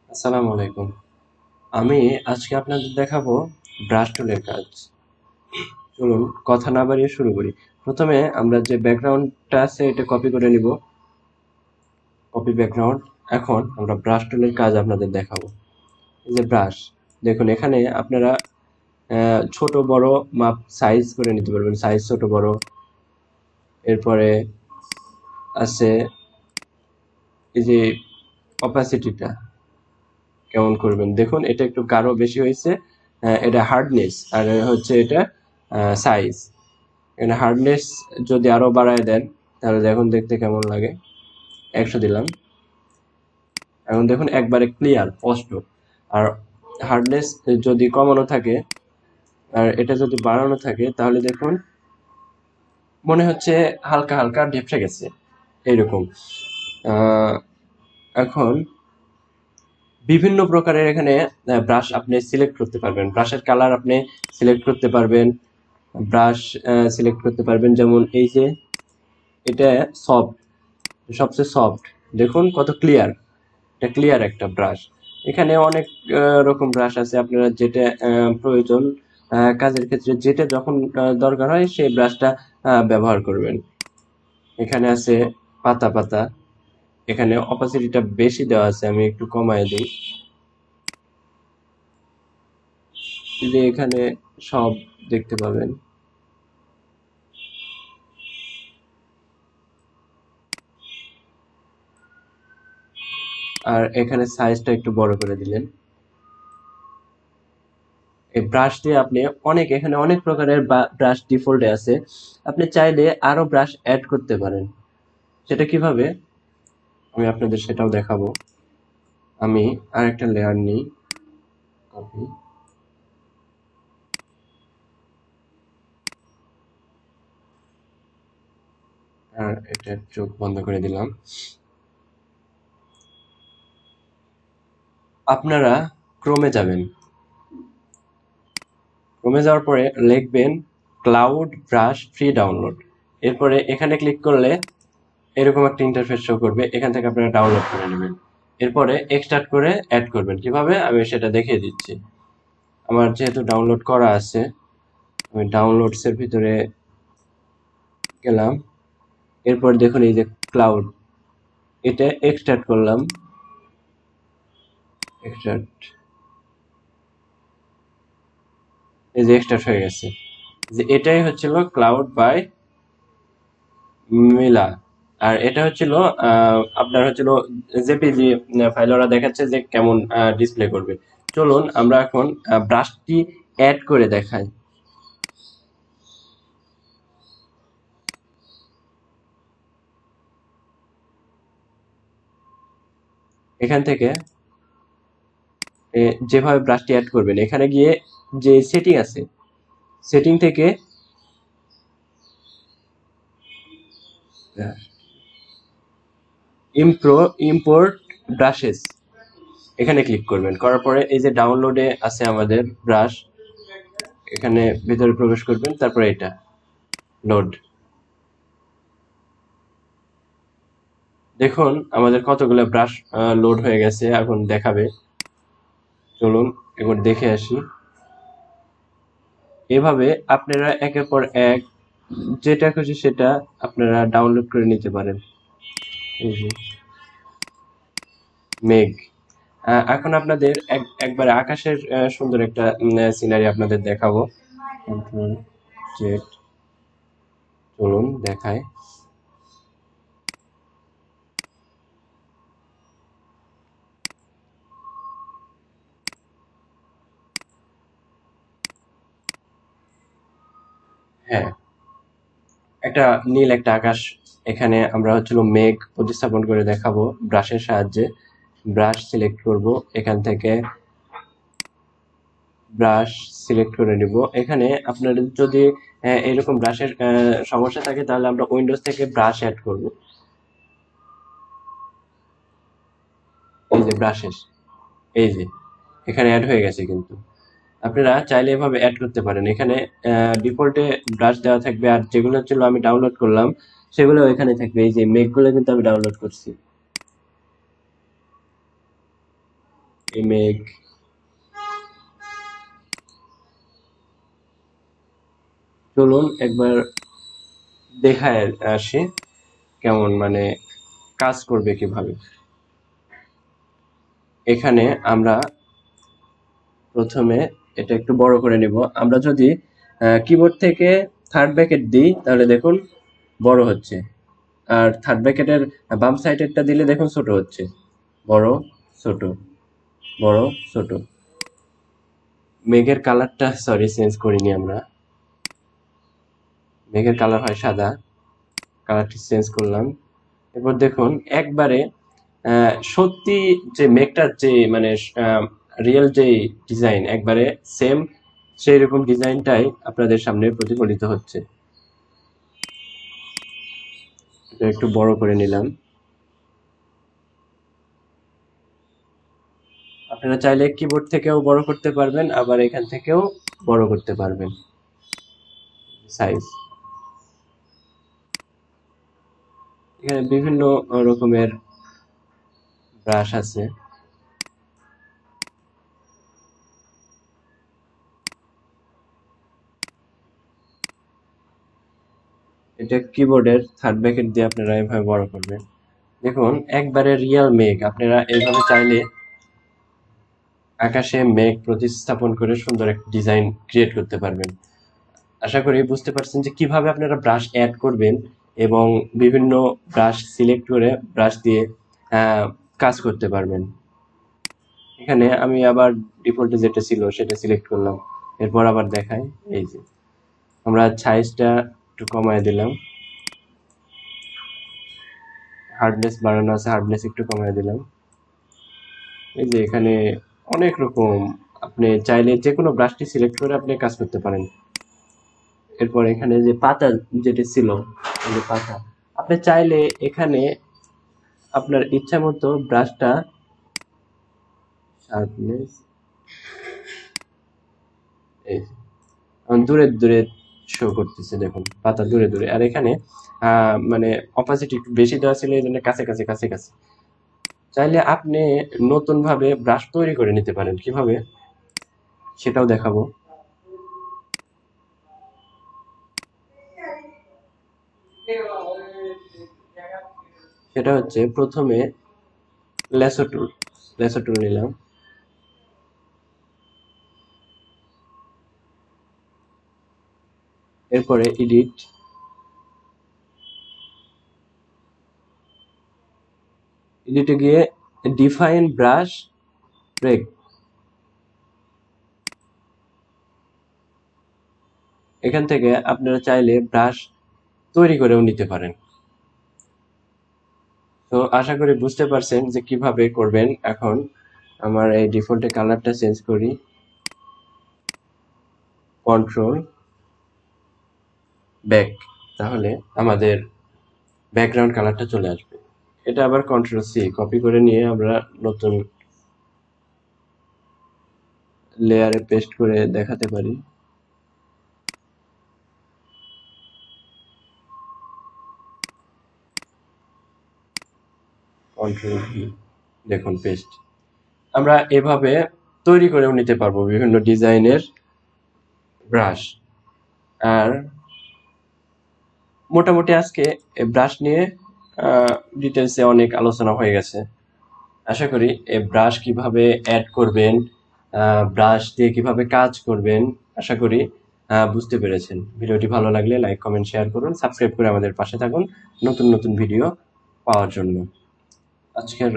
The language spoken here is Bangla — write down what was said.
আসসালামু আলাইকুম। আমি আজকে আপনাদের দেখাবো ব্রাশ টুলের কাজ। চলুন কথা না বাড়িয়ে শুরু করি। প্রথমে আমরা যে ব্যাকগ্রাউন্ডটা আছে এটা কপি করে নিব। Copy background. এখন আমরা ব্রাশ টুলের কাজ আপনাদের দেখাবো। এই যে ব্রাশ, দেখুন এখানে আপনারা ছোট বড় মাপ সাইজ করে নিতে পারবেন। সাইজ ছোট বড়। এরপরে আছে এই যে অপাসিটিটা কেমন করবেন, দেখুন এটা একটু গাঢ় বেশি হয়েছে। এটা হার্ডনেস আর হচ্ছে এটা সাইজ। এখানে হার্ডনেস যদি আরো বাড়ায় দেন তাহলে দেখুন দেখতে কেমন লাগে। 100 দিলাম। এখন দেখুন একবারে ক্লিয়ার স্পষ্ট। আর হার্ডনেস যদি কমানো থাকে আর এটা যদি বাড়ানো থাকে তাহলে দেখুন মনে হচ্ছে হালকা হালকা ঢেপসে গেছে এইরকম। আহ, এখন বিভিন্ন প্রকারের এখানে ব্রাশ আপনি সিলেক্ট করতে পারবেন। ব্রাশের কালার আপনি সিলেক্ট করতে পারবেন। ব্রাশ সিলেক্ট করতে পারবেন, যেমন এই যে এটা সফট, সবচেয়ে সফট। দেখুন কত ক্লিয়ার, এটা ক্লিয়ার একটা ব্রাশ। এখানে অনেক রকম ব্রাশ আছে, আপনারা যেটা প্রয়োজন কাজের ক্ষেত্রে যেটা যখন দরকার হয় সেই ব্রাশটা ব্যবহার করবেন। এখানে আছে পাতা পাতা। এখানে অপাসিটিটা বেশি দেওয়া আছে, আমি একটু কমায় দিই। এই যে এখানে সব দেখতে পাবেন। আর এখানে সাইজটা একটু বড় করে দিলেন। এই ব্রাশ দিয়ে আপনি এখানে অনেক প্রকারের ব্রাশ ডিফল্টে আছে। আপনি চাইলে আরো ব্রাশ অ্যাড করতে পারেন। সেটা কিভাবে আমি আপনাদের সেটাও দেখাবো। আমি আরেকটা লেয়ার নিই, কপি। আর এটা চোখ বন্ধ করে দিলাম। আপনারা ক্রোমে যাবেন। ক্রোমে যাওয়ার পরে লিখবেন ক্লাউড ব্রাশ ফ্রি ডাউনলোড। এরপরে এখানে ক্লিক করলে এরকম একটা ইন্টারফেস শো করবে, এখান থেকে আপনারা ডাউনলোড করে নেবেন। এরপরে এক্সট্রাক্ট করে অ্যাড করবেন। কিভাবে আমি সেটা দেখিয়ে দিচ্ছি। আমার যেহেতু ডাউনলোড করা আছে, আমি ডাউনলোডস এর ভিতরে গেলাম। এরপর দেখুন এই যে ক্লাউড, এটা এক্সট্রাক্ট করলাম। এক্সট্রাক্ট, এই যে এক্সট্রাক্ট হয়ে গেছে। যে এটাই হচ্ছিল ক্লাউড বাই মিলা। আর এটা হচ্ছিল আপনার হচ্ছিল জেপিজি ফাইল। ওরা দেখাচ্ছে যে কেমন ডিসপ্লে করবে। চলুন আমরা এখন ব্রাশটি অ্যাড করে দেখাই। এখান থেকে যেভাবে ব্রাশটি অ্যাড করবেন, এখানে গিয়ে যে সেটিং আছে, সেটিং থেকে ইম্পোর্ট ব্রাশেস এখানে ক্লিক করবেন। করার পরে এই যে ডাউনলোডে আছে আমাদের ব্রাশ, এখানে ভিতরে প্রবেশ করবেন। তারপরে এটা লোড। দেখুন আমাদের কতগুলো ব্রাশ লোড হয়ে গেছে, এখন দেখাবে। চলুন একবার দেখে আসি। এভাবে আপনারা একের পর এক যেটা খুশি সেটা আপনারা ডাউনলোড করে নিতে পারেন। এই যে মেঘ। এখন আপনাদের একবারে আকাশের সুন্দর একটা সিনারি আপনাদের দেখাবো। কন্ট্রোল জেড, চলুন দেখায়। হ্যাঁ, একটা নীল একটা আকাশ। এখানে আমরা হচ্ছিল মেঘ প্রতিস্থাপন করে দেখাবো ব্রাশের সাহায্যে। ব্রাশ সিলেক্ট করব, এখান থেকে ব্রাশ সিলেক্ট করে নিব। এখানে আপনাদের যদি এরকম ব্রাশের সমস্যা থাকে তাহলে আমরা উইন্ডোজ থেকে ব্রাশ অ্যাড করব। এই যে ব্রাশেস, এই যে এখানে অ্যাড হয়ে গেছে। কিন্তু আপনারা চাইলে এভাবে অ্যাড করতে পারেন। এখানে ডিফল্টে ব্রাশ দেওয়া থাকবে, আর যেগুলো হচ্ছিল আমি ডাউনলোড করলাম সেগুলো এখানে থাকবে। এই যে মেঘগুলো কিন্তু আমি ডাউনলোড করছি। এই মেঘ, চলুন একবার দেখায় আসি কেমন মানে কাজ করবে কিভাবে। এখানে আমরা প্রথমে এটা একটু বড় করে নিব। আমরা যদি কিবোর্ড থেকে থার্ড ব্র্যাকেট দিই তাহলে দেখুন বড় হচ্ছে, আর থার্ড ব্র্যাকেটের বাম সাইডেরটা দিলে দেখুন ছোট হচ্ছে। বড় ছোট, বড় ছোট। মেঘের কালারটা সরি চেঞ্জ করিনি আমরা, মেঘের কালার হয় সাদা, কালারটি চেঞ্জ করলাম। এরপর দেখুন একবারে সত্যি যে মেঘটার যে মানে রিয়েল যে ডিজাইন একবারে সেম সেই রকম ডিজাইনটাই আপনাদের সামনে প্রতিফলিত হচ্ছে। এটা একটু বড় করে নিলাম। আপনারা চাইলে কিবোর্ড থেকেও বড় করতে পারবেন, আবার এখান থেকেও বড় করতে পারবেন সাইজ। এখানে বিভিন্ন রকমের ব্রাশ আছে। এটা কিবোর্ডের থার্ড ব্র্যাকেট দিয়ে আপনারা এভাবে বড় করবেন। দেখুন একবারে রিয়েল মেঘ, আপনারা এইভাবে চাইলে আকাশে মেঘ প্রতিস্থাপন করে সুন্দর একটা ডিজাইন ক্রিয়েট করতে পারবেন। আশা করি বুঝতে পারছেন যে কিভাবে আপনারা ব্রাশ অ্যাড করবেন এবং বিভিন্ন ব্রাশ সিলেক্ট করে ব্রাশ দিয়ে কাজ করতে পারবেন। এখানে আমি আবার ডিফল্টে যেটা ছিল সেটা সিলেক্ট করলাম, এরপর আবার দেখাই। এই যে আমরা সাইজটা একটু কমায় দিলাম, হার্ডনেস বাড়ানো আছে, হার্ডনেস একটু কমায় দিলাম। এই যে এখানে অনেক রকম, আপনি চাইলে যে কোনো ব্রাশটি সিলেক্ট করে আপনি কাজ করতে পারেন। এরপর এখানে যে পাতা যেটা ছিল, এই যে পাতা, আপনি চাইলে এখানে আপনার ইচ্ছা মতো ব্রাশটা শার্পনেস এই দূরে দূরে শো করতেছে, দেখুন পাতা দূরে দূরে। আর এখানে মানে অপাসিটি একটু বেশি দেওয়া ছিল, এই জন্য কাছে কাছে কাছে কাছে। চাইলে আপনি নতুন ভাবে ব্রাশ তৈরি করে নিতে পারেন, কিভাবে সেটাও দেখাবো। সেটা হচ্ছে প্রথমে লেসো টুল, লেসো টুল নিলাম। এরপরে এডিট, এডিটে গিয়ে ডিফাইন ব্রাশ ব্রেক, এখান থেকে আপনারা চাইলে ব্রাশ তৈরি করেও নিতে পারেন। তো আশা করি বুঝতে পারছেন যে কিভাবে করবেন। এখন আমার এই ডিফল্টে কালারটা চেঞ্জ করি, কন্ট্রোল ব্যাক, তাহলে আমাদের ব্যাকগ্রাউন্ড কালারটা চলে আসবে। এটা আবার কন্ট্রোল সি কপি করে নিয়ে আমরা নতুন লেয়ারে পেস্ট করে দেখাতে পারি। কন্ট্রোল ভি, দেখুন পেস্ট। আমরা এভাবে তৈরি করেও নিতে পারবো বিভিন্ন ডিজাইনের ব্রাশ। আর মোটামুটি আজকে ব্রাশ নিয়ে ডিটেলসে অনেক আলোচনা হয়ে গেছে। আশা করি এই ব্রাশ কিভাবে অ্যাড করবেন, ব্রাশ দিয়ে কিভাবে কাজ করবেন, আশা করি বুঝতে পেরেছেন। ভিডিওটি ভালো লাগলে লাইক কমেন্ট শেয়ার করুন, সাবস্ক্রাইব করে আমাদের পাশে থাকুন নতুন নতুন ভিডিও পাওয়ার জন্য। আজকের